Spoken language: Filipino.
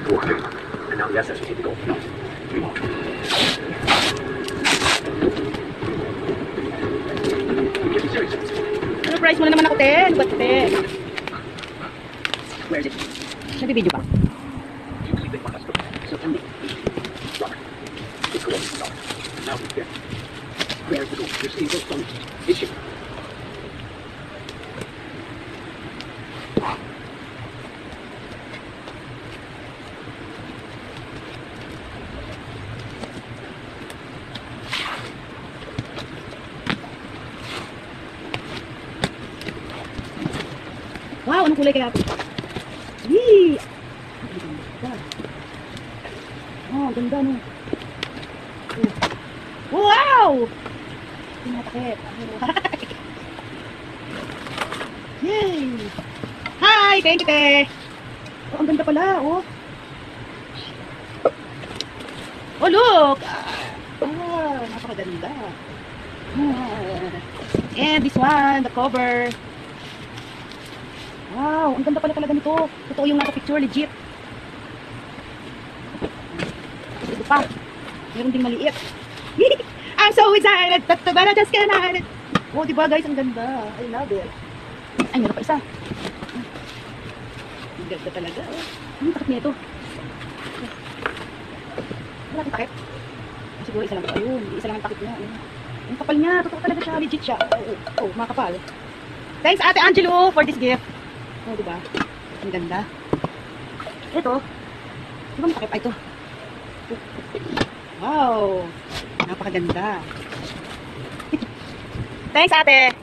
And now the SS will keep it going. Ano price mo na naman ako, te? Ano ba, te? Where is it? Nag-video pa. So, hindi. Now we get where to go. You're seeing this from issue. Wow, anong kulay kaya ito? Yee! Oh, ganda no. Wow! Tinatakip. Yay! Hi! Thank you, te! Oh, ang ganda pala, oh. Oh, look! Ah, napakaganda. And this one, the cover. Wow, ang ganda pala talaga nito. Totoo yung nasa picture, legit. Ito pa. Meron ding maliit. I'm so excited. Tatabara, just cannot. Oh, diba guys, ang ganda. I love it. Ay, meron pa isa. Ang ganda talaga. Ang takip niya ito. Wala akong takip. Siguro isa lang ito. Ayun, isa lang ang takip niya. Ang kapal niya. Totoo talaga siya. Legit siya. Oh, makapal. Thanks, Ate Angelo, for this gift. Oh, diba? Ang ganda. Ito. Diba matakip? Ay, ito. Wow. Napakaganda. Thanks, ate.